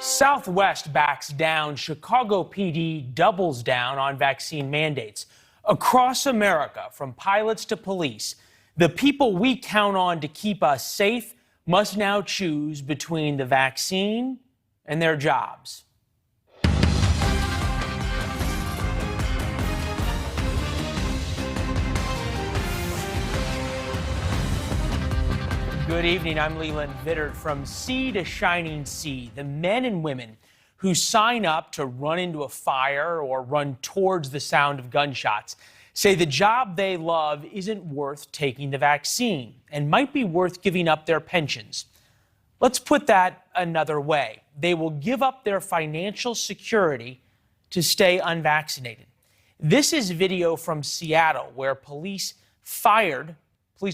Southwest backs down. Chicago PD doubles down on vaccine mandates. Across America, from pilots to police, the people we count on to keep us safe must now choose between the vaccine and their jobs. Good evening, I'm Leland Vittert. From sea to shining sea, the men and women who sign up to run into a fire or run towards the sound of gunshots say the job they love isn't worth taking the vaccine and might be worth giving up their pensions. Let's put that another way. They will give up their financial security to stay unvaccinated. This is video from Seattle where police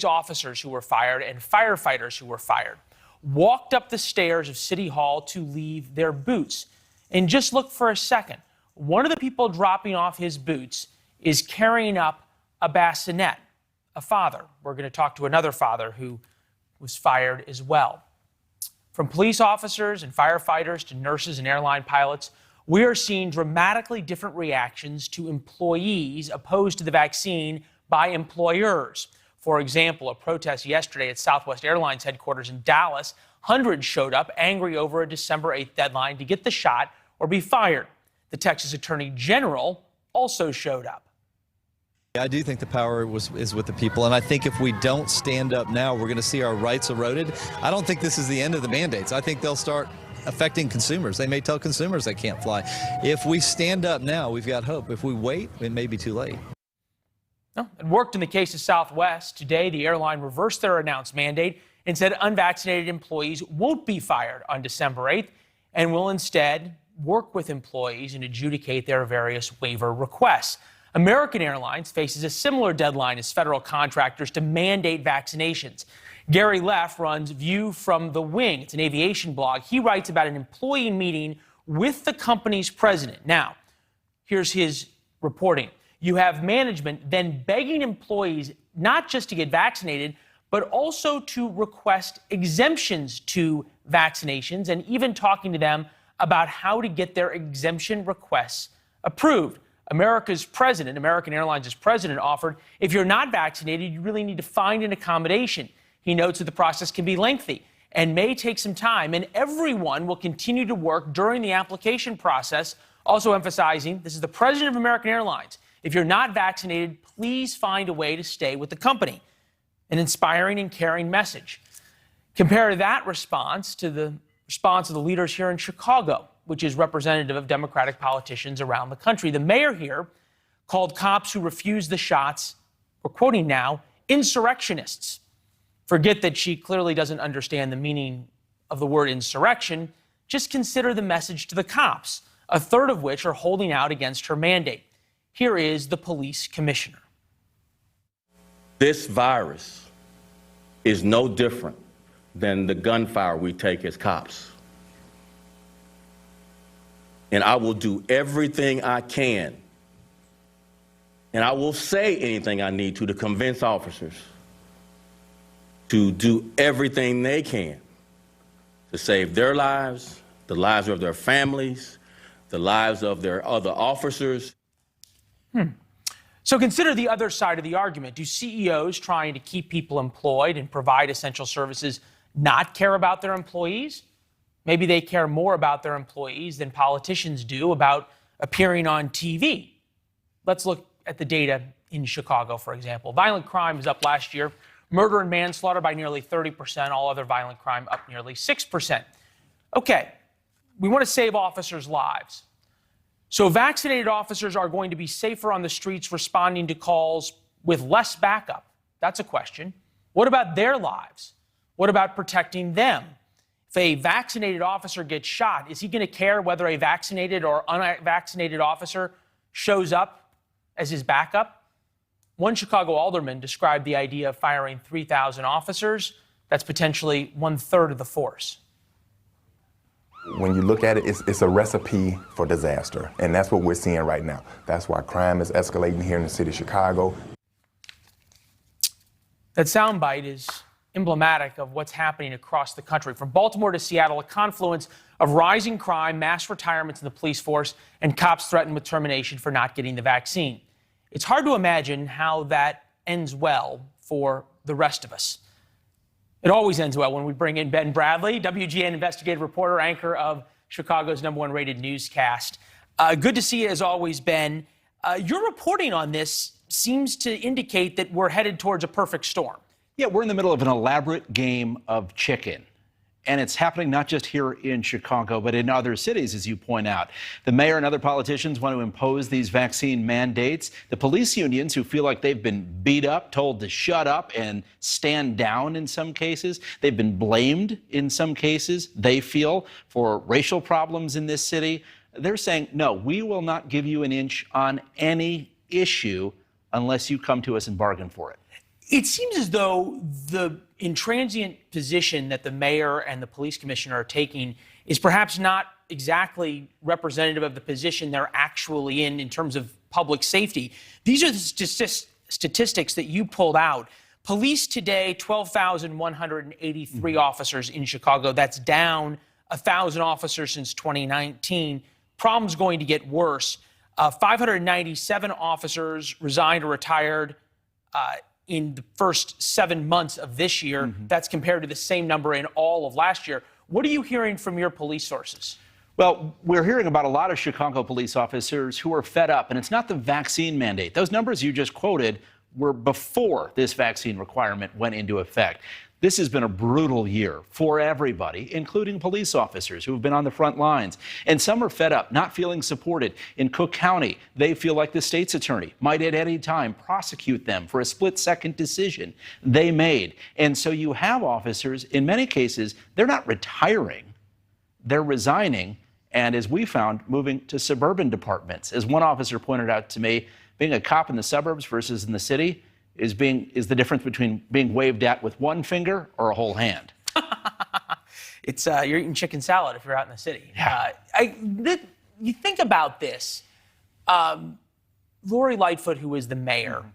officers who were fired and firefighters who were fired walked up the stairs of City Hall to leave their boots. And just look for a second. One of the people dropping off his boots is carrying up a bassinet, a father. We're going to talk to another father who was fired as well. From police officers and firefighters to nurses and airline pilots, we are seeing dramatically different reactions to employees opposed to the vaccine by employers. For example, a protest yesterday at Southwest Airlines headquarters in Dallas. Hundreds showed up angry over a December 8th deadline to get the shot or be fired. The Texas Attorney General also showed up. I do think the power is with the people, and I think if we don't stand up now, we're going to see our rights eroded. I don't think this is the end of the mandates. I think they'll start affecting consumers. They may tell consumers they can't fly. If we stand up now, we've got hope. If we wait, it may be too late. No, it worked in the case of Southwest. Today, the airline reversed their announced mandate and said unvaccinated employees won't be fired on December 8th and will instead work with employees and adjudicate their various waiver requests. American Airlines faces a similar deadline as federal contractors to mandate vaccinations. Gary Leff runs View from the Wing. It's an aviation blog. He writes about an employee meeting with the company's president. Now, here's his reporting. You have management then begging employees not just to get vaccinated, but also to request exemptions to vaccinations and even talking to them about how to get their exemption requests approved. America's president, American Airlines' president, offered if you're not vaccinated, you really need to find an accommodation. He notes that the process can be lengthy and may take some time, and everyone will continue to work during the application process, also emphasizing this is the president of American Airlines. If you're not vaccinated, please find a way to stay with the company. An inspiring and caring message. Compare that response to the response of the leaders here in Chicago, which is representative of Democratic politicians around the country. The mayor here called cops who refused the shots, we're quoting now, insurrectionists. Forget that she clearly doesn't understand the meaning of the word insurrection. Just consider the message to the cops, a third of which are holding out against her mandate. Here is the police commissioner. This virus is no different than the gunfire we take as cops. And I will do everything I can, and I will say anything I need to convince officers to do everything they can to save their lives, the lives of their families, the lives of their other officers. So consider the other side of the argument. Do CEOs trying to keep people employed and provide essential services not care about their employees? Maybe they care more about their employees than politicians do about appearing on TV. Let's look at the data in Chicago, for example. Violent crime is up last year. Murder and manslaughter by nearly 30%. All other violent crime up nearly 6%. Okay, we want to save officers' lives. So vaccinated officers are going to be safer on the streets responding to calls with less backup. That's a question. What about their lives? What about protecting them? If a vaccinated officer gets shot, is he going to care whether a vaccinated or unvaccinated officer shows up as his backup? One Chicago alderman described the idea of firing 3,000 officers. That's potentially 1/3 of the force. When you look at it, it's a recipe for disaster, and that's what we're seeing right now. That's why crime is escalating here in the city of Chicago. That soundbite is emblematic of what's happening across the country. From Baltimore to Seattle, a confluence of rising crime, mass retirements in the police force, and cops threatened with termination for not getting the vaccine. It's hard to imagine how that ends well for the rest of us. It always ends well when we bring in Ben Bradley, WGN investigative reporter, anchor of Chicago's #1 rated newscast. Good to see you as always, Ben. Your reporting on this seems to indicate that we're headed towards a perfect storm. Yeah, we're in the middle of an elaborate game of chicken. And it's happening not just here in Chicago, but in other cities, as you point out. The mayor and other politicians want to impose these vaccine mandates. The police unions, who feel like they've been beat up, told to shut up and stand down in some cases. They've been blamed in some cases, they feel, for racial problems in this city. They're saying, no, we will not give you an inch on any issue unless you come to us and bargain for it. It seems as though the intransient position that the mayor and the police commissioner are taking is perhaps not exactly representative of the position they're actually in terms of public safety. These are the statistics that you pulled out. Police today, 12,183 officers in Chicago. That's down 1,000 officers since 2019. Problem's going to get worse. 597 officers resigned or retired in the first 7 months of this year. That's compared to the same number in all of last year. What are you hearing from your police sources? Well, we're hearing about a lot of Chicago police officers who are fed up, and it's not the vaccine mandate. Those numbers you just quoted were before this vaccine requirement went into effect. This has been a brutal year for everybody, including police officers who have been on the front lines. And some are fed up, not feeling supported. In Cook County, they feel like the state's attorney might at any time prosecute them for a split-second decision they made. And so you have officers, in many cases, they're not retiring, they're resigning, and as we found, moving to suburban departments. As one officer pointed out to me, being a cop in the suburbs versus in the city is the difference between being waved at with one finger or a whole hand. It's you're eating chicken salad if you're out in the city. Yeah. You think about this. Lori Lightfoot, who is the mayor,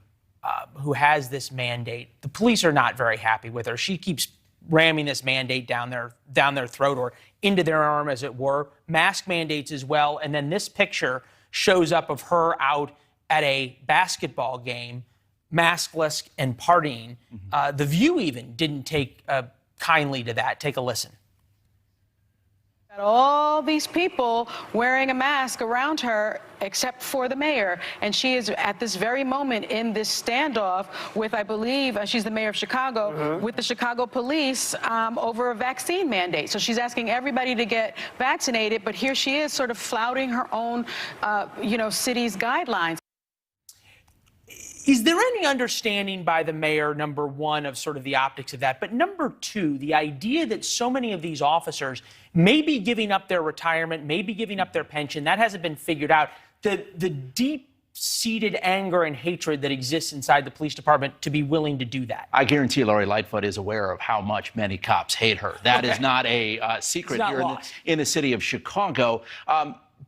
who has this mandate, the police are not very happy with her. She keeps ramming this mandate down their throat or into their arm, as it were. Mask mandates as well. And then this picture shows up of her out at a basketball game, maskless and partying. The View even didn't take kindly to that. Take a listen. All these people wearing a mask around her except for the mayor, and she is at this very moment in this standoff with, I believe, she's the mayor of Chicago, with the Chicago police over a vaccine mandate. So she's asking everybody to get vaccinated, but here she is sort of flouting her own, city's guidelines. Is there any understanding by the mayor, number one, of sort of the optics of that? But number two, the idea that so many of these officers may be giving up their retirement, may be giving up their pension, that hasn't been figured out. The deep-seated anger and hatred that exists inside the police department to be willing to do that. I guarantee Lori Lightfoot is aware of how much many cops hate her. That is not a secret here in the city of Chicago.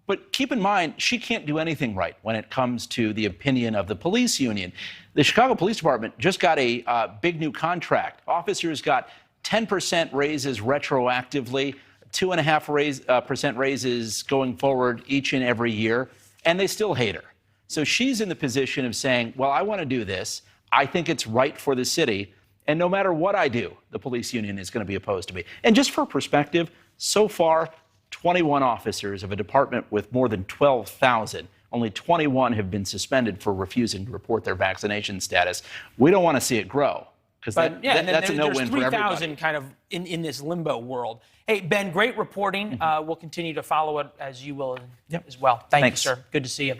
But keep in mind, she can't do anything right when it comes to the opinion of the police union. The Chicago Police Department just got a big new contract. Officers got 10% raises retroactively, 2.5% raises going forward each and every year, and they still hate her. So she's in the position of saying, well, I want to do this. I think it's right for the city. And no matter what I do, the police union is going to be opposed to me. And just for perspective, so far, 21 officers of a department with more than 12,000, only 21 have been suspended for refusing to report their vaccination status. We don't want to see it grow, because that's a no-win for everybody. 3,000 kind of in this limbo world. Hey, Ben, great reporting. We'll continue to follow it, as you will as well. Thanks, you, sir. Good to see you.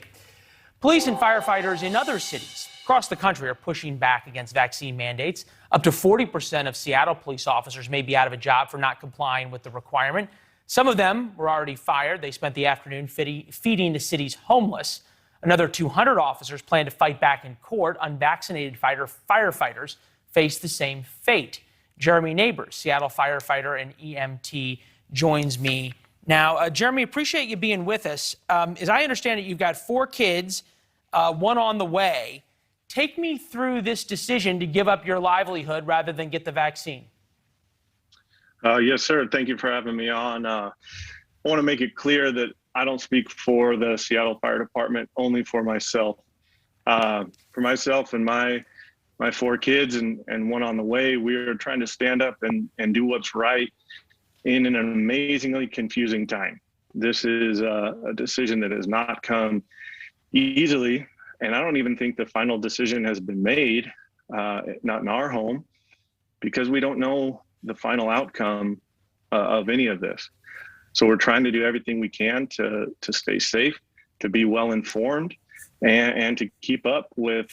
Police and firefighters in other cities across the country are pushing back against vaccine mandates. Up to 40% of Seattle police officers may be out of a job for not complying with the requirement. Some of them were already fired. They spent the afternoon feeding the city's homeless. Another 200 officers plan to fight back in court. Unvaccinated firefighters face the same fate. Jeremy Neighbors, Seattle firefighter and EMT, joins me now. Jeremy, appreciate you being with us. As I understand it, you've got 4 kids, one on the way. Take me through this decision to give up your livelihood rather than get the vaccine. Yes, sir. Thank you for having me on. want to make it clear that I don't speak for the Seattle Fire Department, only for myself. For myself and my 4 kids and one on the way, we are trying to stand up and do what's right in an amazingly confusing time. This is a decision that has not come easily, and I don't even think the final decision has been made, not in our home, because we don't know the final outcome of any of this. So we're trying to do everything we can to stay safe, to be well informed, and to keep up with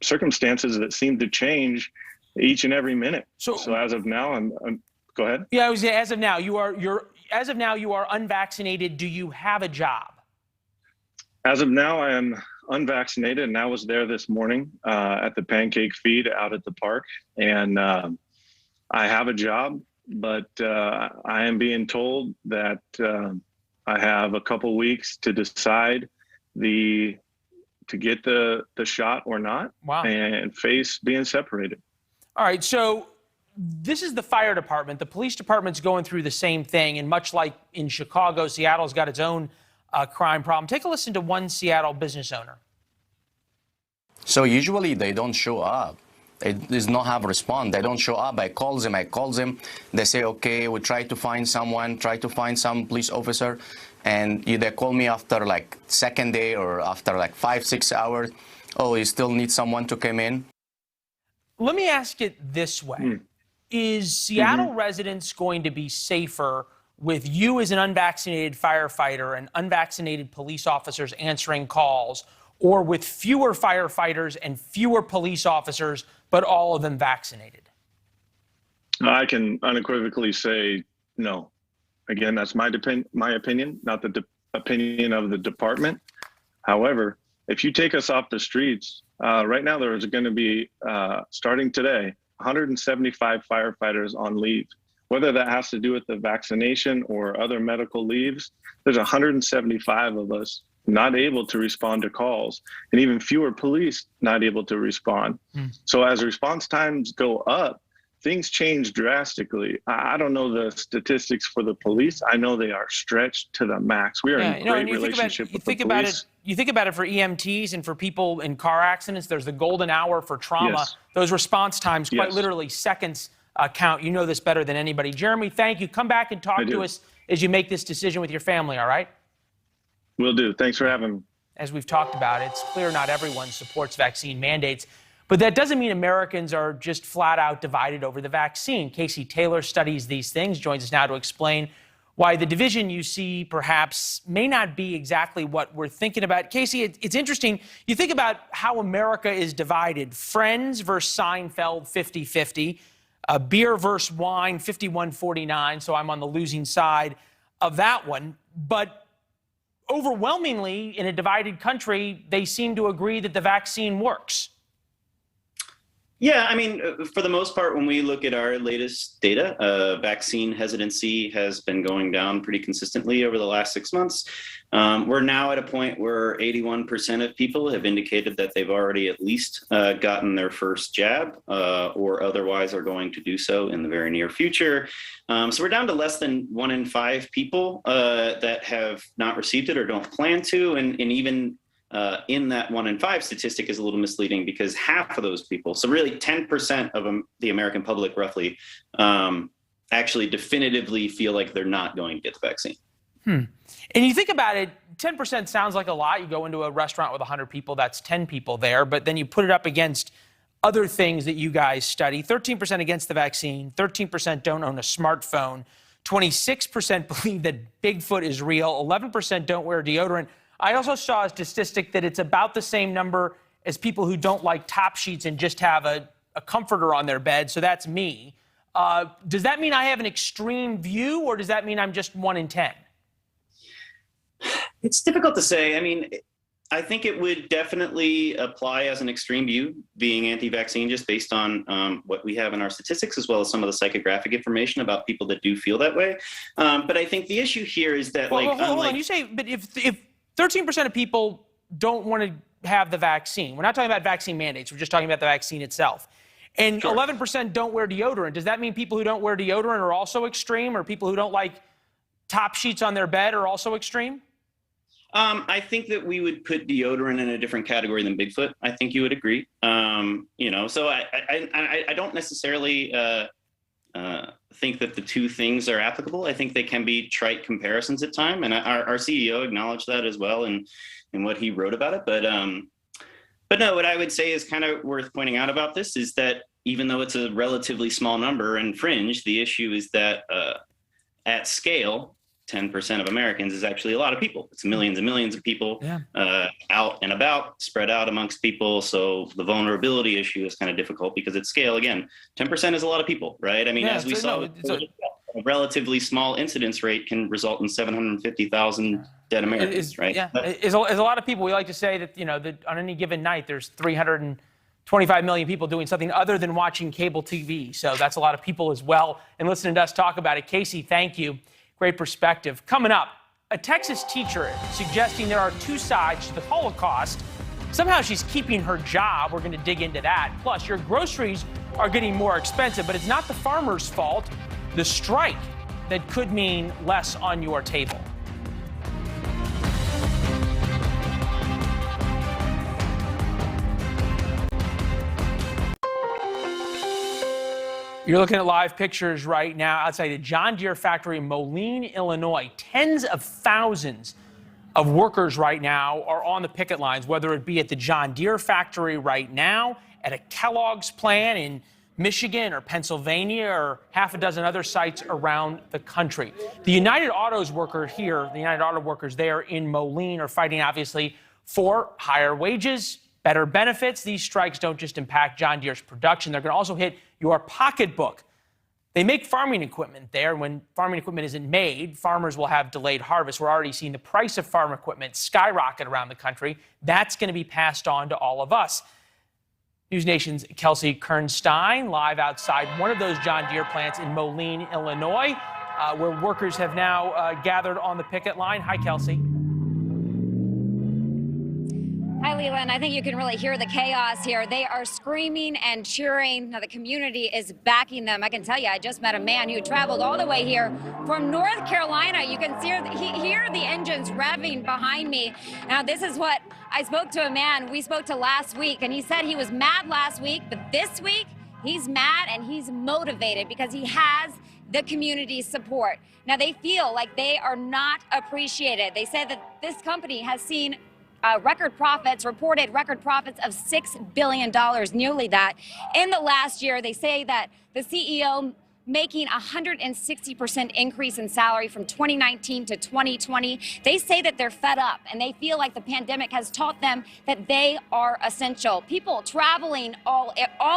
circumstances that seem to change each and every minute. So as of now, I'm go ahead. Yeah, I was as of now you are unvaccinated. Do you have a job? As of now, I am unvaccinated, and I was there this morning at the pancake feed out at the park, and I have a job, but I am being told that I have a couple weeks to decide to get the shot or not. Wow. And face being separated. All right, so this is the fire department. The police department's going through the same thing, and much like in Chicago, Seattle's got its own crime problem. Take a listen to one Seattle business owner. So usually they don't show up. It does not have a response. They don't show up. I call them. They say, okay, we try to find someone, try to find some police officer. And they call me after like second day or after like 5-6 hours. Oh, you still need someone to come in? Let me ask it this way. Is Seattle residents going to be safer with you as an unvaccinated firefighter and unvaccinated police officers answering calls, or with fewer firefighters and fewer police officers, but all of them vaccinated? I can unequivocally say no. Again, that's my opinion, not the opinion of the department. However, if you take us off the streets, right now there is going to be, starting today, 175 firefighters on leave. Whether that has to do with the vaccination or other medical leaves, there's 175 of us not able to respond to calls, and even fewer police not able to respond. So as response times go up, things change drastically. I don't know the statistics for the police. I know they are stretched to the max. We are in a great relationship with the police. You think about it for EMTs and for people in car accidents, there's the golden hour for trauma. Yes. Those response times, quite Yes. literally seconds count. You know this better than anybody. Jeremy, thank you. Come back and talk to us as you make this decision with your family, all right? Will do. Thanks for having me. As we've talked about, it's clear not everyone supports vaccine mandates, but that doesn't mean Americans are just flat out divided over the vaccine. Casey Taylor studies these things, joins us now to explain why the division you see perhaps may not be exactly what we're thinking about. Casey, it's interesting. You think about how America is divided. Friends versus Seinfeld, 50-50. Beer versus wine, 51-49. So I'm on the losing side of that one. But overwhelmingly, in a divided country, they seem to agree that the vaccine works. Yeah, I mean, for the most part, when we look at our latest data, vaccine hesitancy has been going down pretty consistently over the last 6 months. We're now at a point where 81% of people have indicated that they've already at least gotten their first jab or otherwise are going to do so in the very near future. So we're down to less than 1 in 5 people that have not received it or don't plan to. And even in that 1 in 5 statistic is a little misleading because half of those people, so really 10% of the American public roughly, actually definitively feel like they're not going to get the vaccine. And you think about it, 10% sounds like a lot. You go into a restaurant with 100 people, that's 10 people there. But then you put it up against other things that you guys study. 13% against the vaccine, 13% don't own a smartphone, 26% believe that Bigfoot is real, 11% don't wear deodorant. I also saw a statistic that it's about the same number as people who don't like top sheets and just have a comforter on their bed. So that's me. Does that mean I have an extreme view, or does that mean I'm just 1 in 10? It's difficult to say. I mean, I think it would definitely apply as an extreme view, being anti-vaccine, just based on what we have in our statistics, as well as some of the psychographic information about people that do feel that way. But I think the issue here is that, hold on. You say, but if 13% of people don't want to have the vaccine, we're not talking about vaccine mandates, we're just talking about the vaccine itself, and 11% don't wear deodorant, does that mean people who don't wear deodorant are also extreme, or people who don't like top sheets on their bed are also extreme? I think that we would put deodorant in a different category than Bigfoot. I think you would agree. So I don't necessarily think that the two things are applicable. I think they can be trite comparisons at time, and our CEO acknowledged that as well in what he wrote about it. But no, what I would say is kind of worth pointing out about this is that even though it's a relatively small number and fringe, the issue is that at scale, 10% of Americans is actually a lot of people. It's millions and millions of people out and about, spread out amongst people. So the vulnerability issue is kind of difficult because at scale, again, 10% is a lot of people, right? I mean, as we saw, a relatively small incidence rate can result in 750,000 dead Americans, right? Yeah, is a lot of people. We like to say that, that on any given night, there's 325 million people doing something other than watching cable TV. So that's a lot of people as well. And listening to us talk about it. Casey, thank you. Great perspective. Coming up, a Texas teacher suggesting there are two sides to the Holocaust. Somehow she's keeping her job. We're going to dig into that. Plus, your groceries are getting more expensive, but it's not the farmers' fault. The strike that could mean less on your table. You're looking at live pictures right now outside the John Deere factory in Moline, Illinois. Tens of thousands of workers right now are on the picket lines, whether it be at the John Deere factory right now, at a Kellogg's plant in Michigan or Pennsylvania, or half a dozen other sites around the country. The United Autos workers here, the United Auto workers there in Moline, are fighting, obviously, for higher wages, better benefits. These strikes don't just impact John Deere's production. They're going to also hit your pocketbook. They make farming equipment there. When farming equipment isn't made, farmers will have delayed harvest. We're already seeing the price of farm equipment skyrocket around the country. That's going to be passed on to all of us. NewsNation's Kelsey Kernstein live outside one of those John Deere plants in Moline, Illinois, where workers have now gathered on the picket line. Hi, Kelsey. Hi, Leland. I think you can really hear the chaos here. They are screaming and cheering. Now, the community is backing them. I can tell you, I just met a man who traveled all the way here from North Carolina. You can hear the engines revving behind me. Now, this is what I spoke to a man we spoke to last week, and he said he was mad last week, but this week he's mad and he's motivated because he has the community's support. Now, they feel like they are not appreciated. They said that this company has seen reported record profits of $6 billion, nearly that, in the last year. They say that the CEO making 160% increase in salary from 2019 to 2020. They say that they're fed up and they feel like the pandemic has taught them that they are essential. People traveling all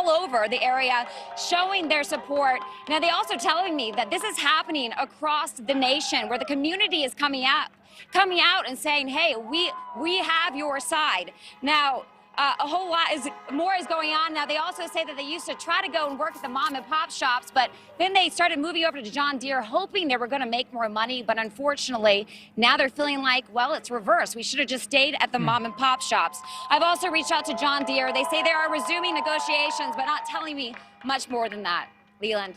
over the area showing their support. Now, they also telling me that this is happening across the nation, where the community is coming out and saying, hey, we have your side. Now, a whole lot more is going on. Now, they also say that they used to try to go and work at the mom and pop shops, but then they started moving over to John Deere, hoping they were going to make more money. But unfortunately, now they're feeling like, well, it's reversed. We should have just stayed at the mom and pop shops. I've also reached out to John Deere. They say they are resuming negotiations, but not telling me much more than that. Leland.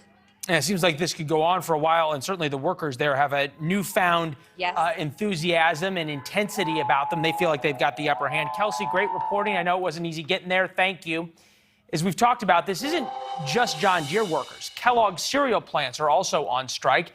And it seems like this could go on for a while, and certainly the workers there have a newfound enthusiasm and intensity about them. They feel like they've got the upper hand. Kelsey, great reporting. I know it wasn't easy getting there. Thank you. As we've talked about, this isn't just John Deere workers. Kellogg's cereal plants are also on strike,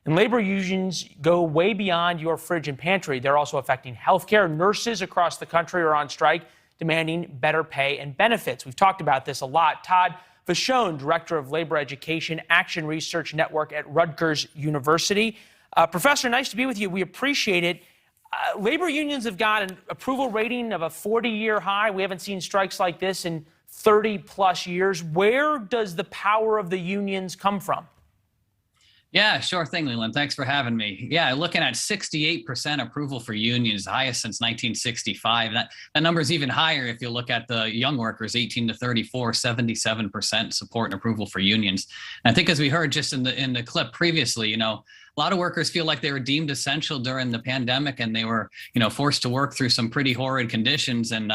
and labor unions go way beyond your fridge and pantry. They're also affecting healthcare. Nurses across the country are on strike, demanding better pay and benefits. We've talked about this a lot. Todd Vachon, Director of Labor Education Action Research Network at Rutgers University. Professor, nice to be with you. We appreciate it. Labor unions have got an approval rating of a 40-year high. We haven't seen strikes like this in 30-plus years. Where does the power of the unions come from? Yeah, sure thing, Leland. Thanks for having me. Yeah, looking at 68% approval for unions, highest since 1965. That number is even higher if you look at the young workers, 18 to 34, 77% support and approval for unions. And I think, as we heard just in the clip previously, a lot of workers feel like they were deemed essential during the pandemic, and they were, forced to work through some pretty horrid conditions. And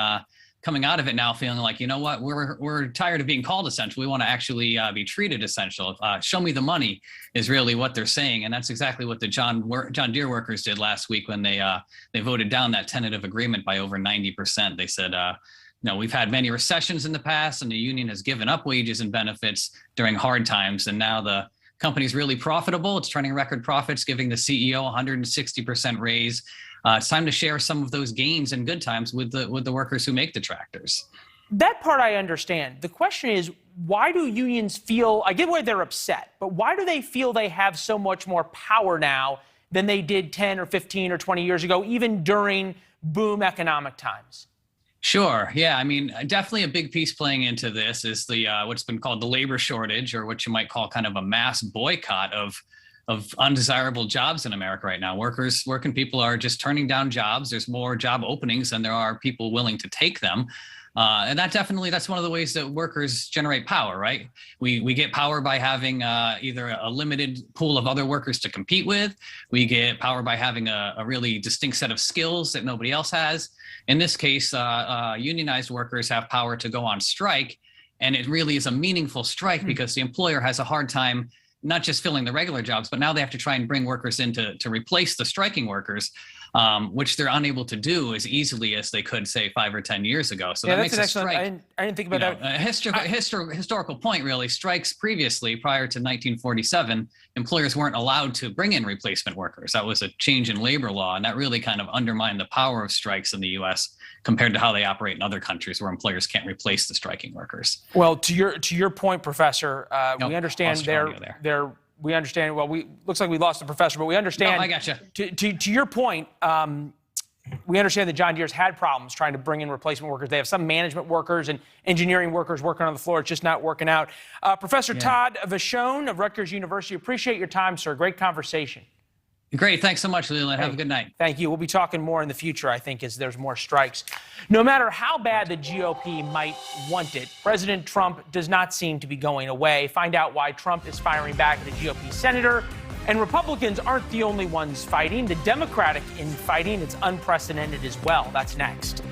coming out of it now feeling like, you know what, we're tired of being called essential. We want to actually be treated essential. Show me the money is really what they're saying. And that's exactly what the John Deere workers did last week when they voted down that tentative agreement by over 90%. They said, we've had many recessions in the past, and the union has given up wages and benefits during hard times. And now the company's really profitable. It's turning record profits, giving the CEO 160% raise. It's time to share some of those gains and good times with the workers who make the tractors. That part I understand. The question is, why do unions feel, I get why they're upset, but why do they feel they have so much more power now than they did 10 or 15 or 20 years ago, even during boom economic times? Sure. Yeah. I mean, definitely a big piece playing into this is the what's been called the labor shortage, or what you might call kind of a mass boycott of undesirable jobs in America right now. Working people are just turning down jobs. There's more job openings than there are people willing to take them. And that's one of the ways that workers generate power, right? We get power by having either a limited pool of other workers to compete with. We get power by having a really distinct set of skills that nobody else has. In this case, unionized workers have power to go on strike. And it really is a meaningful strike because the employer has a hard time not just filling the regular jobs, but now they have to try and bring workers in to replace the striking workers, which they're unable to do as easily as they could, say, 5 or 10 years ago. So that makes a strike. I didn't think about that. A historical point, really. Strikes previously, prior to 1947, employers weren't allowed to bring in replacement workers. That was a change in labor law, and that really kind of undermined the power of strikes in the U.S. compared to how they operate in other countries where employers can't replace the striking workers. Well, to your point, Professor, we understand we understand. Well, looks like we lost the professor, but we understand. No, I gotcha. To your point, we understand that John Deere's had problems trying to bring in replacement workers. They have some management workers and engineering workers working on the floor. It's just not working out. Professor Todd Vachon of Rutgers University, appreciate your time, sir. Great conversation. Great. Thanks so much, Leland. Have a good night. Thank you. We'll be talking more in the future, I think, as there's more strikes. No matter how bad the GOP might want it, President Trump does not seem to be going away. Find out why Trump is firing back at a GOP senator. And Republicans aren't the only ones fighting. The Democratic infighting, it's unprecedented as well. That's next.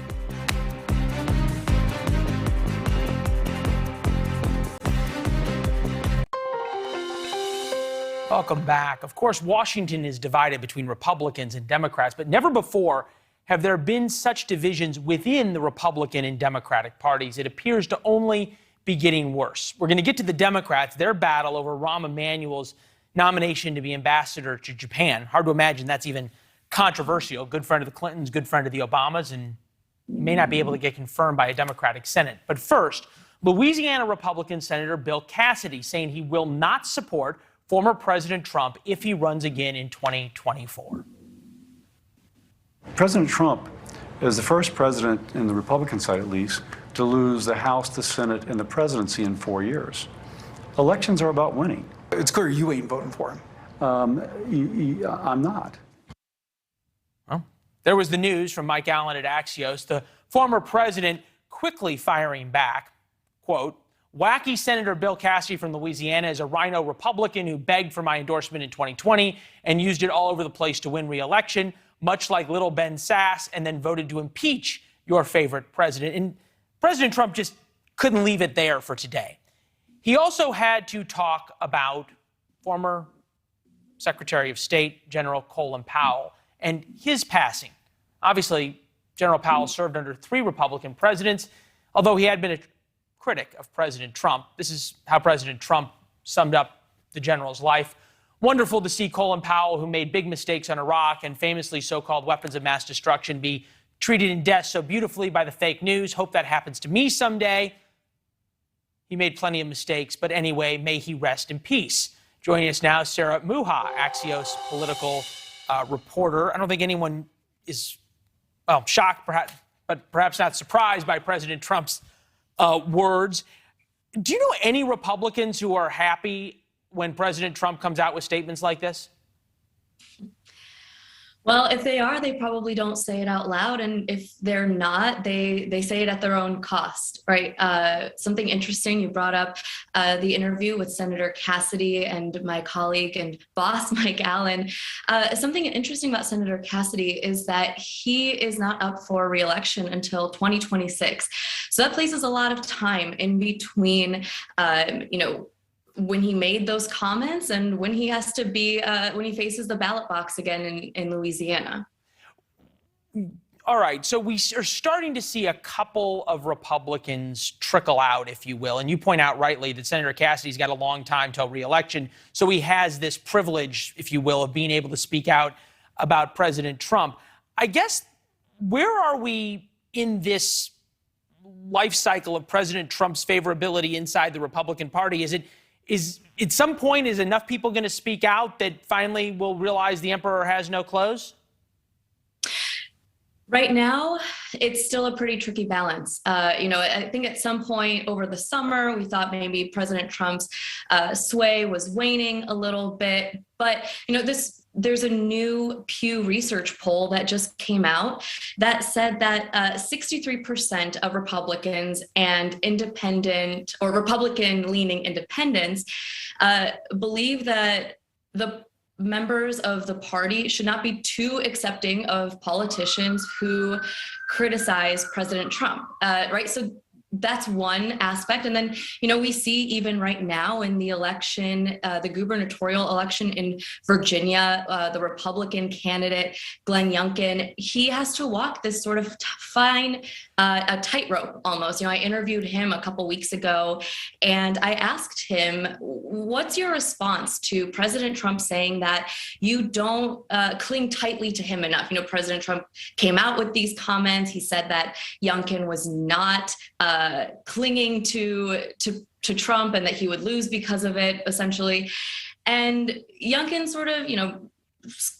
Welcome back. Of course, Washington is divided between Republicans and Democrats, but never before have there been such divisions within the Republican and Democratic parties. It appears to only be getting worse. We're going to get to the Democrats, their battle over Rahm Emanuel's nomination to be ambassador to Japan. Hard to imagine that's even controversial. Good friend of the Clintons, good friend of the Obamas, and may not be able to get confirmed by a Democratic Senate. But first, Louisiana Republican Senator Bill Cassidy saying he will not support former President Trump if he runs again in 2024. President Trump is the first president, in the Republican side at least, to lose the House, the Senate, and the presidency in 4 years. Elections are about winning. It's clear you ain't voting for him. I'm not. Well, there was the news from Mike Allen at Axios, the former president quickly firing back. Quote, "Wacky Senator Bill Cassidy from Louisiana is a rhino Republican who begged for my endorsement in 2020 and used it all over the place to win re-election, much like little Ben Sass, and then voted to impeach your favorite president." And President Trump just couldn't leave it there for today. He also had to talk about former Secretary of State General Colin Powell and his passing. Obviously, General Powell served under 3 Republican presidents, although he had been a critic of President Trump. This is how President Trump summed up the general's life. "Wonderful to see Colin Powell, who made big mistakes on Iraq and famously so-called weapons of mass destruction, be treated in death so beautifully by the fake news. Hope that happens to me someday. He made plenty of mistakes, but anyway, may he rest in peace." Joining us now, Sarah Muha, Axios political reporter. I don't think anyone is, shocked, perhaps, but perhaps not surprised by President Trump's words. Do you know any Republicans who are happy when President Trump comes out with statements like this? Well, if they are, they probably don't say it out loud. And if they're not, they say it at their own cost, right? Something interesting, you brought up the interview with Senator Cassidy and my colleague and boss, Mike Allen. Something interesting about Senator Cassidy is that he is not up for re-election until 2026. So that places a lot of time in between, when he made those comments and when he has to be, when he faces the ballot box again in Louisiana. All right, so we are starting to see a couple of Republicans trickle out, if you will. And you point out rightly that Senator Cassidy's got a long time till re-election. So he has this privilege, if you will, of being able to speak out about President Trump. I guess, where are we in this life cycle of President Trump's favorability inside the Republican Party? Is at some point, is enough people going to speak out that finally we'll realize the emperor has no clothes? Right now, it's still a pretty tricky balance. I think at some point over the summer, we thought maybe President Trump's sway was waning a little bit. But, there's a new Pew Research poll that just came out that said that 63% of Republicans and independent or Republican-leaning independents believe that the members of the party should not be too accepting of politicians who criticize President Trump, right? So that's one aspect. And then, we see even right now in the election, the gubernatorial election in Virginia, the Republican candidate, Glenn Youngkin, he has to walk this sort of fine, a tightrope almost. I interviewed him a couple weeks ago and I asked him, what's your response to President Trump saying that you don't cling tightly to him enough? President Trump came out with these comments. He said that Youngkin was not clinging to Trump and that he would lose because of it, essentially. And Youngkin sort of,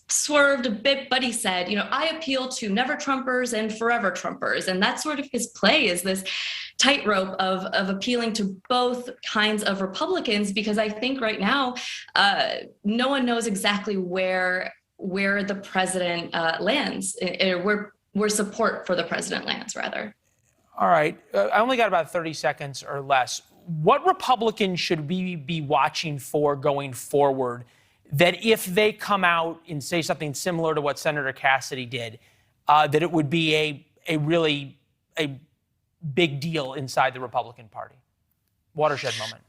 swerved a bit, but he said, I appeal to never Trumpers and forever Trumpers. And that's sort of his play, is this tightrope of appealing to both kinds of Republicans, because I think right now, no one knows exactly where the president lands, where support for the president lands, rather. All right. I only got about 30 seconds or less. What Republicans should we be watching for going forward that if they come out and say something similar to what Senator Cassidy did, that it would be a really big deal inside the Republican Party? Watershed moment.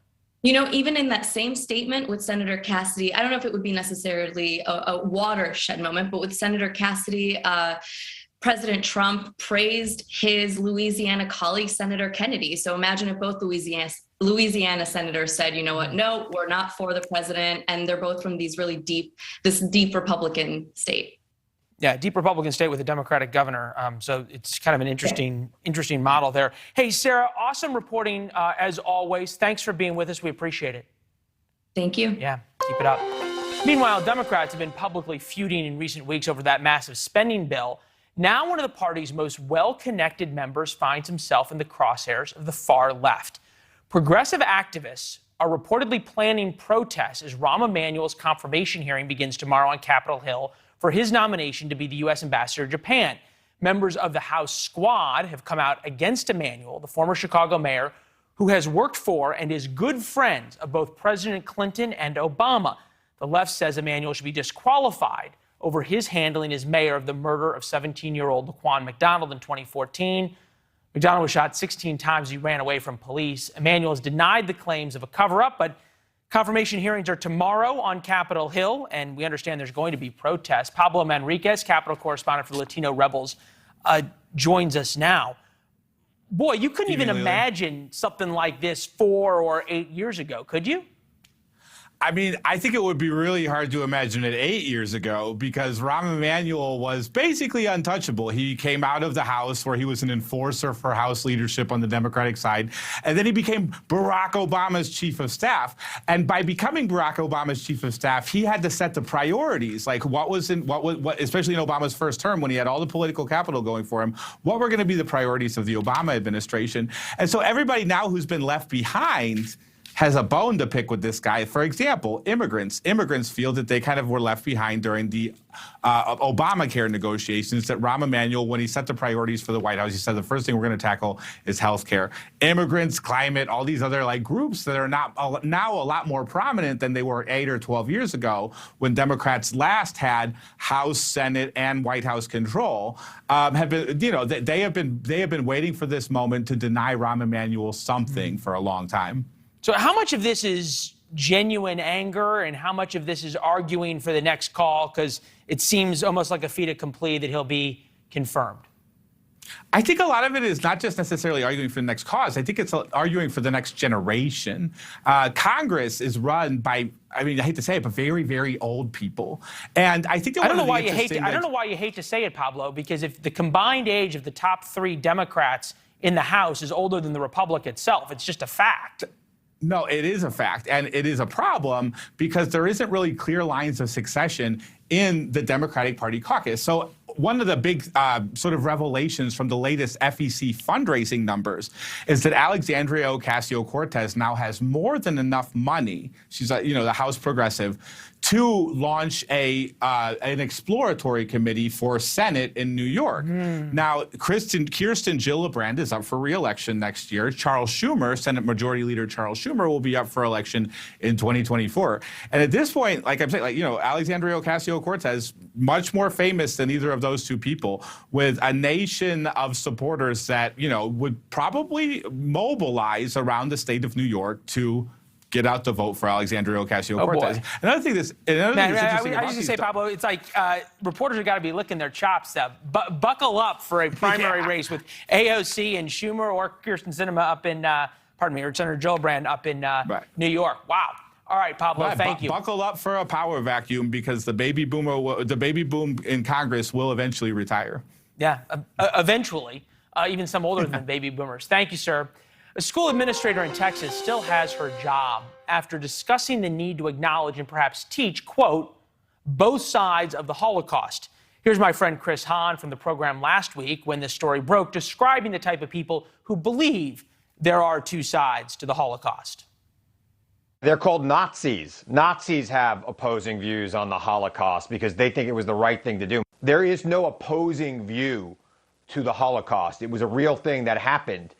Even in that same statement with Senator Cassidy, I don't know if it would be necessarily a watershed moment, but with Senator Cassidy, President Trump praised his Louisiana colleague, Senator Kennedy. So imagine if both Louisiana senators said, you know what, no, we're not for the president. And they're both from this deep Republican state. Yeah, deep Republican state with a Democratic governor. So it's kind of an interesting model there. Hey, Sarah, awesome reporting as always. Thanks for being with us. We appreciate it. Thank you. Yeah, keep it up. Meanwhile, Democrats have been publicly feuding in recent weeks over that massive spending bill. Now one of the party's most well-connected members finds himself in the crosshairs of the far left. Progressive activists are reportedly planning protests as Rahm Emanuel's confirmation hearing begins tomorrow on Capitol Hill for his nomination to be the U.S. ambassador to Japan. Members of the House Squad have come out against Emanuel, the former Chicago mayor, who has worked for and is good friends of both President Clinton and Obama. The left says Emanuel should be disqualified over his handling as mayor of the murder of 17-year-old Laquan McDonald in 2014. McDonald was shot 16 times as he ran away from police. Emanuel has denied the claims of a cover-up, but confirmation hearings are tomorrow on Capitol Hill, and we understand there's going to be protests. Pablo Manriquez, Capitol correspondent for the Latino Rebels, joins us now. Boy, you couldn't even imagine something like this 4 or 8 years ago, could you? I mean, I think it would be really hard to imagine it 8 years ago, because Rahm Emanuel was basically untouchable. He came out of the House where he was an enforcer for House leadership on the Democratic side, and then he became Barack Obama's chief of staff. And by becoming Barack Obama's chief of staff, he had to set the priorities, like what especially in Obama's first term when he had all the political capital going for him, what were going to be the priorities of the Obama administration. And so everybody now who's been left behind has a bone to pick with this guy. For example, immigrants. Immigrants feel that they kind of were left behind during the Obamacare negotiations, that Rahm Emanuel, when he set the priorities for the White House, he said the first thing we're going to tackle is health care. Immigrants, climate, all these other like groups that are now a lot more prominent than they were 8 or 12 years ago when Democrats last had House, Senate, and White House control, have been, you know, they have been waiting for this moment to deny Rahm Emanuel something for a long time. So how much of this is genuine anger and how much of this is arguing for the next call? Because it seems almost like a fait accompli that he'll be confirmed. I think a lot of it is not just necessarily arguing for the next cause. I think it's arguing for the next generation. Congress is run by, I mean, I hate to say it, but very, very old people. And I think I don't know why you hate to say it, Pablo, because if the combined age of the top 3 Democrats in the House is older than the Republic itself, it's just a fact. No, it is a fact, and it is a problem because there isn't really clear lines of succession in the Democratic Party caucus. So one of the big sort of revelations from the latest FEC fundraising numbers is that Alexandria Ocasio-Cortez now has more than enough money. She's, you know, the House progressive, to launch an exploratory committee for Senate in New York. Now, Kirsten Gillibrand is up for re-election next year. Charles Schumer, Senate Majority Leader Charles Schumer, will be up for election in 2024. And at this point, like I'm saying, like, you know, Alexandria Ocasio-Cortez, much more famous than either of those two people, with a nation of supporters that, you know, would probably mobilize around the state of New York to get out the vote for Alexandria Ocasio-Cortez. Another thing that's interesting. I used to say, Pablo, it's like reporters have got to be licking their chops. Buckle up for a primary race with AOC and Schumer or Kirsten Sinema up in, or Senator Gillibrand up in New York. Wow. All right, Pablo, thank you. Buckle up for a power vacuum because the baby boom in Congress will eventually retire. Yeah, eventually, even some older than baby boomers. Thank you, sir. A school administrator in Texas still has her job after discussing the need to acknowledge and perhaps teach, quote, both sides of the Holocaust. Here's my friend Chris Hahn from the program last week when this story broke, describing the type of people who believe there are 2 sides to the Holocaust. They're called Nazis. Nazis have opposing views on the Holocaust because they think it was the right thing to do. There is no opposing view to the Holocaust. It was a real thing that happened.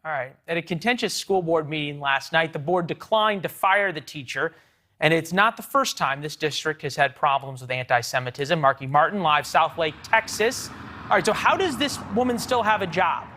All right. At a contentious school board meeting last night, the board declined to fire the teacher. And it's not the first time this district has had problems with anti-Semitism. Marky Martin, live South Lake, Texas. All right, so how does this woman still have a job?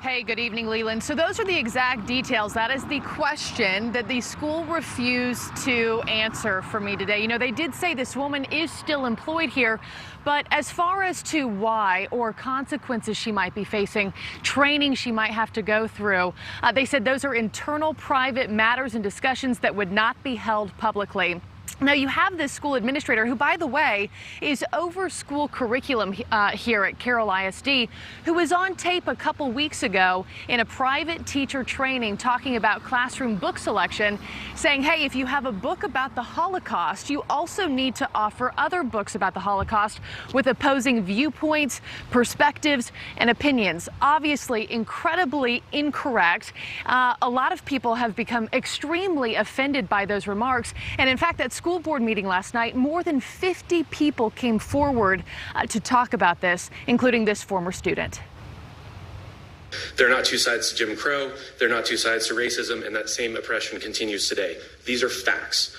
Hey, good evening, Leland. So those are the exact details. That is the question that the school refused to answer for me today. You know, they did say this woman is still employed here, but as far as to why or consequences she might be facing, training she might have to go through, they said those are internal private matters and discussions that would not be held publicly. Now, you have this school administrator who, by the way, is over school curriculum here at Carroll ISD, who was on tape a couple weeks ago in a private teacher training talking about classroom book selection, saying, hey, if you have a book about the Holocaust, you also need to offer other books about the Holocaust with opposing viewpoints, perspectives, and opinions. Obviously, incredibly incorrect. A lot of people have become extremely offended by those remarks. And in fact, that school board meeting last night, more than 50 people came forward to talk about this, including this former student. They're not 2 sides to Jim Crow. They're not 2 sides to racism, and that same oppression continues today. These are facts.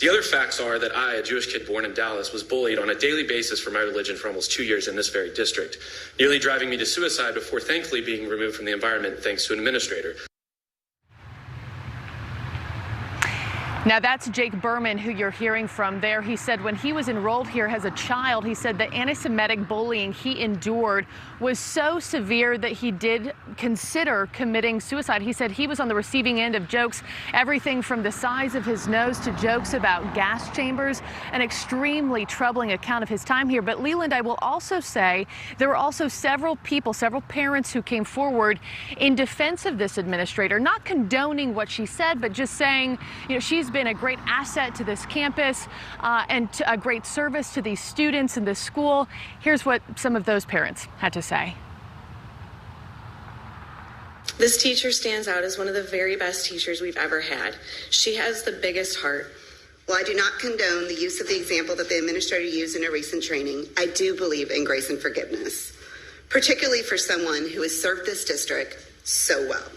The other facts are that I, a Jewish kid born in Dallas, was bullied on a daily basis for my religion for almost 2 years in this very district, nearly driving me to suicide before thankfully being removed from the environment thanks to an administrator. Now, that's Jake Berman, who you're hearing from there. He said when he was enrolled here as a child, he said the anti-Semitic bullying he endured was so severe that he did consider committing suicide. He said he was on the receiving end of jokes, everything from the size of his nose to jokes about gas chambers, an extremely troubling account of his time here. But Leland, I will also say there were also several people, several parents who came forward in defense of this administrator, not condoning what she said, but just saying, you know, she's been a great asset to this campus and a great service to these students in this school. Here's what some of those parents had to say. This teacher stands out as one of the very best teachers we've ever had. She has the biggest heart. While I do not condone the use of the example that the administrator used in a recent training, I do believe in grace and forgiveness, particularly for someone who has served this district so well.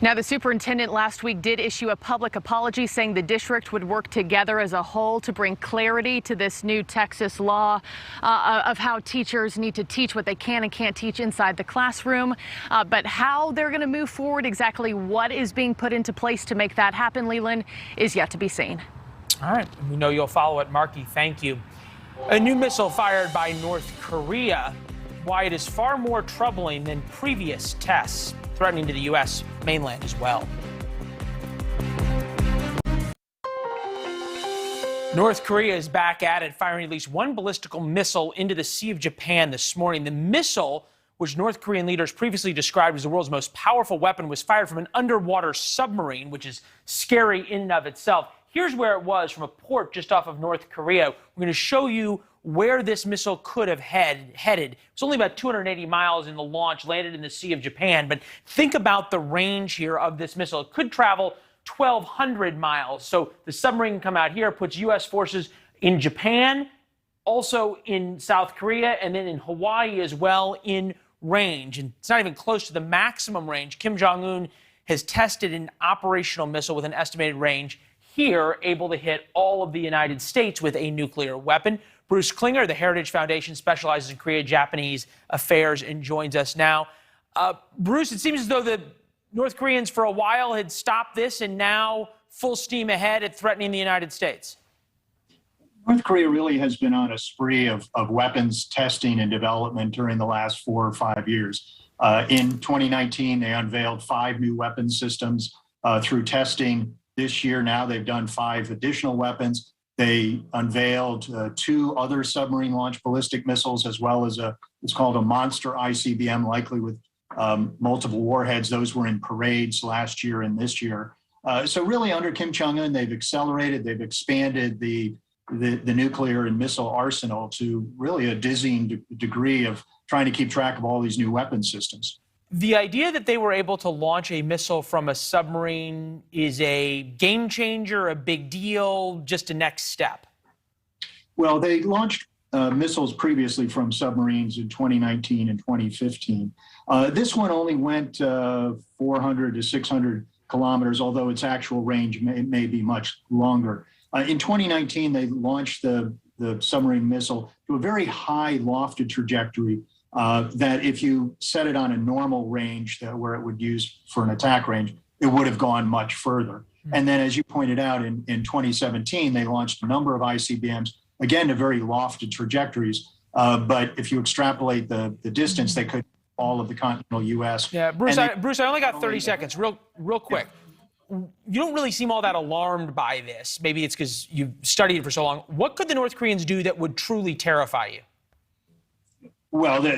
Now, the superintendent last week did issue a public apology saying the district would work together as a whole to bring clarity to this new Texas law of how teachers need to teach what they can and can't teach inside the classroom. But how they're going to move forward, exactly what is being put into place to make that happen, Leland, is yet to be seen. All right. We know you'll follow it. Marky, thank you. A new missile fired by North Korea. Why it is far more troubling than previous tests, threatening to the U.S. mainland as well. North Korea is back at it, firing at least one ballistic missile into the Sea of Japan this morning. The missile, which North Korean leaders previously described as the world's most powerful weapon, was fired from an underwater submarine, which is scary in and of itself. Here's where it was from a port just off of North Korea. We're going to show you where this missile could have headed. It's only about 280 miles in the launch, landed in the Sea of Japan. But think about the range here of this missile. It could travel 1,200 miles. So the submarine can come out here, puts U.S. forces in Japan, also in South Korea, and then in Hawaii as well in range. And it's not even close to the maximum range. Kim Jong-un has tested an operational missile with an estimated range here, able to hit all of the United States with a nuclear weapon. Bruce Klinger, the Heritage Foundation, specializes in Korea-Japanese affairs and joins us now. Bruce, it seems as though the North Koreans for a while had stopped this and now full steam ahead at threatening the United States. North Korea really has been on a spree of weapons testing and development during the last 4 or 5 years. In 2019, they unveiled 5 new weapon systems through testing. This year now they've done 5 additional weapons. They unveiled 2 other submarine-launched ballistic missiles, as well as it's called a monster ICBM, likely with multiple warheads. Those were in parades last year and this year. So really, under Kim Jong-un, they've accelerated, they've expanded the nuclear and missile arsenal to really a dizzying degree of trying to keep track of all these new weapon systems. The idea that they were able to launch a missile from a submarine is a game changer, a big deal, just a next step? Well, they launched missiles previously from submarines in 2019 and 2015. This one only went 400 to 600 kilometers, although its actual range may be much longer. In 2019, they launched the submarine missile to a very high lofted trajectory that if you set it on a normal range where it would use for an attack range, it would have gone much further. And then, as you pointed out, in 2017, they launched a number of ICBMs, again, to very lofted trajectories. But if you extrapolate the distance, they could all of the continental U.S. Yeah, Bruce, I only got 30 seconds, real quick. Yeah. You don't really seem all that alarmed by this. Maybe it's because you've studied it for so long. What could the North Koreans do that would truly terrify you? Well,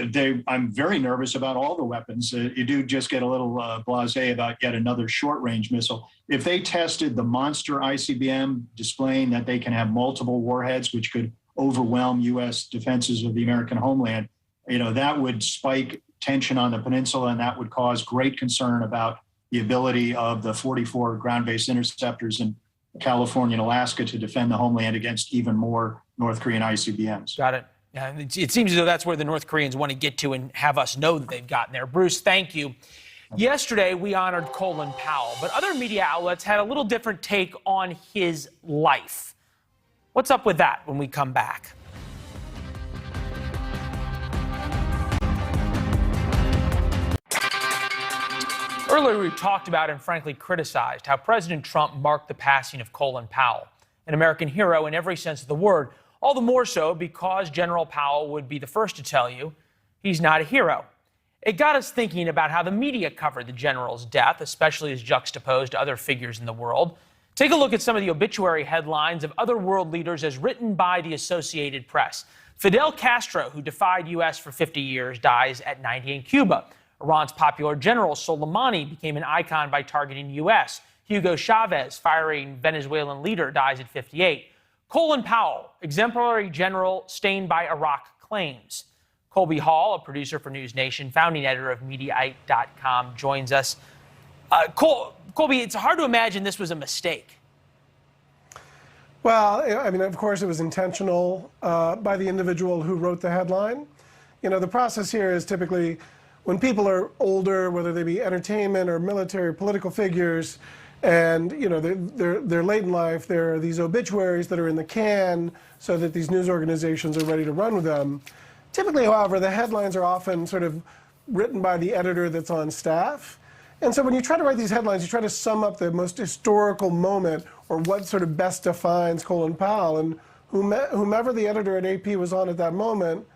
I'm very nervous about all the weapons. You do just get a little blasé about yet another short-range missile. If they tested the monster ICBM, displaying that they can have multiple warheads, which could overwhelm U.S. defenses of the American homeland, that would spike tension on the peninsula, and that would cause great concern about the ability of the 44 ground-based interceptors in California and Alaska to defend the homeland against even more North Korean ICBMs. Got it. Yeah, it seems as though that's where the North Koreans want to get to and have us know that they've gotten there. Bruce, thank you. Yesterday, we honored Colin Powell, but other media outlets had a little different take on his life. What's up with that when we come back? Earlier, we talked about and frankly criticized how President Trump marked the passing of Colin Powell, an American hero in every sense of the word. All the more so because General Powell would be the first to tell you he's not a hero. It got us thinking about how the media covered the general's death, especially as juxtaposed to other figures in the world. Take a look at some of the obituary headlines of other world leaders as written by the Associated Press. Fidel Castro, who defied U.S. for 50 years, dies at 90 in Cuba. Iran's popular general Soleimani became an icon by targeting U.S. Hugo Chavez, firing Venezuelan leader, dies at 58. Colin Powell, exemplary general stained by Iraq claims. Colby Hall, a producer for NewsNation, founding editor of Mediaite.com, joins us. Colby, it's hard to imagine this was a mistake. Well, I mean, of course, it was intentional by the individual who wrote the headline. You know, the process here is typically when people are older, whether they be entertainment or military or political figures, and, you know, they're late in life, there are these obituaries that are in the can so that these news organizations are ready to run with them. Typically, however, the headlines are often sort of written by the editor that's on staff. And so when you try to write these headlines, you try to sum up the most historical moment or what sort of best defines Colin Powell. And whomever the editor at AP was on at that moment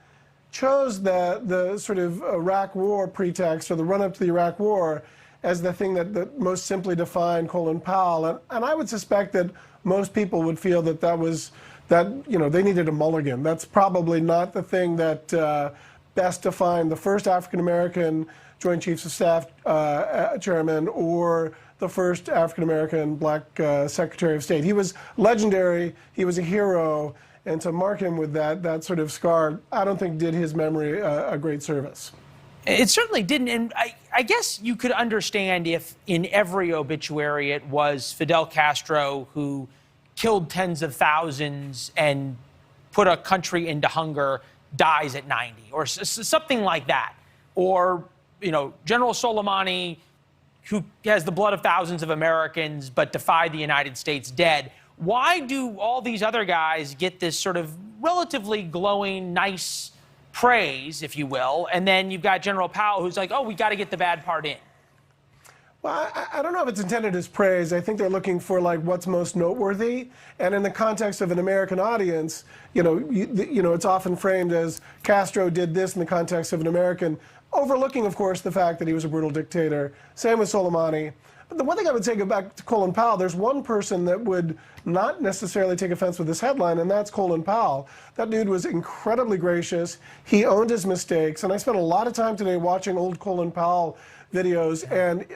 chose the sort of Iraq War pretext or the run-up to the Iraq War as the thing that most simply defined Colin Powell. And I would suspect that most people would feel that you know, they needed a mulligan. That's probably not the thing that best defined the first African-American Joint Chiefs of Staff chairman or the first African-American black Secretary of State. He was legendary, he was a hero, and to mark him with that sort of scar, I don't think did his memory a great service. It certainly didn't, and I guess you could understand if in every obituary it was Fidel Castro who killed tens of thousands and put a country into hunger, dies at 90, or something like that. Or, you know, General Soleimani, who has the blood of thousands of Americans but defied the United States, dead. Why do all these other guys get this sort of relatively glowing, nice praise, if you will, and then you've got General Powell who's like, oh, we got to get the bad part in? Well, I don't know if it's intended as praise. I think they're looking for like what's most noteworthy, and in the context of an American audience, you know, it's often framed as Castro did this in the context of an American, overlooking, of course, the fact that he was a brutal dictator. Same with Soleimani. But the one thing I would say go back to Colin Powell, there's one person that would not necessarily take offense with this headline, and that's Colin Powell. That dude was incredibly gracious. He owned his mistakes, and I spent a lot of time today watching old Colin Powell videos, and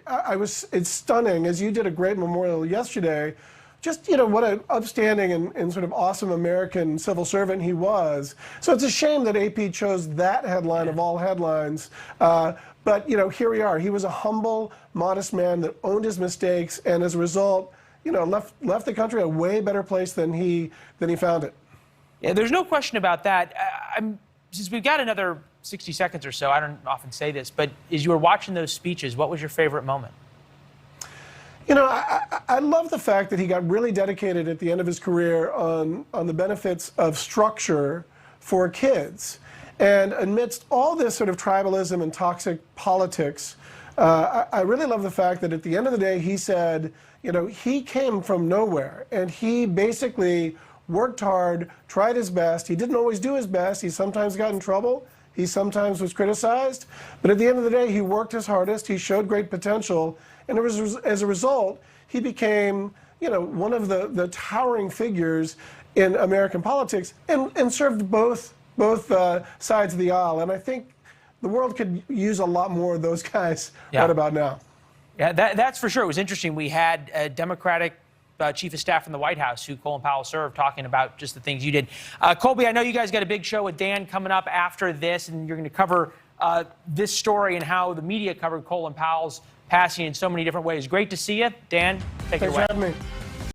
it's stunning, as you did a great memorial yesterday, just, you know, what an upstanding and sort of awesome American civil servant he was. So it's a shame that AP chose that headline of all headlines. But, you know, here we are. He was a humble, modest man that owned his mistakes, and as a result, you know, left the country a way better place than he found it. Yeah, there's no question about that. Since we've got another 60 seconds or so, I don't often say this, but as you were watching those speeches, what was your favorite moment? You know, I love the fact that he got really dedicated at the end of his career on the benefits of structure for kids. And amidst all this sort of tribalism and toxic politics, I really love the fact that at the end of the day, he said, you know, he came from nowhere, and he basically worked hard, tried his best. He didn't always do his best. He sometimes got in trouble. He sometimes was criticized. But at the end of the day, he worked his hardest. He showed great potential. And as a result, he became, you know, one of the towering figures in American politics and served both sides of the aisle. And I think the world could use a lot more of those guys right about now. Yeah, that's for sure. It was interesting. We had a Democratic chief of staff in the White House who Colin Powell served talking about just the things you did. Colby, I know you guys got a big show with Dan coming up after this, and you're going to cover this story and how the media covered Colin Powell's passing in so many different ways. Great to see you. Dan, take it away. Thanks for having me.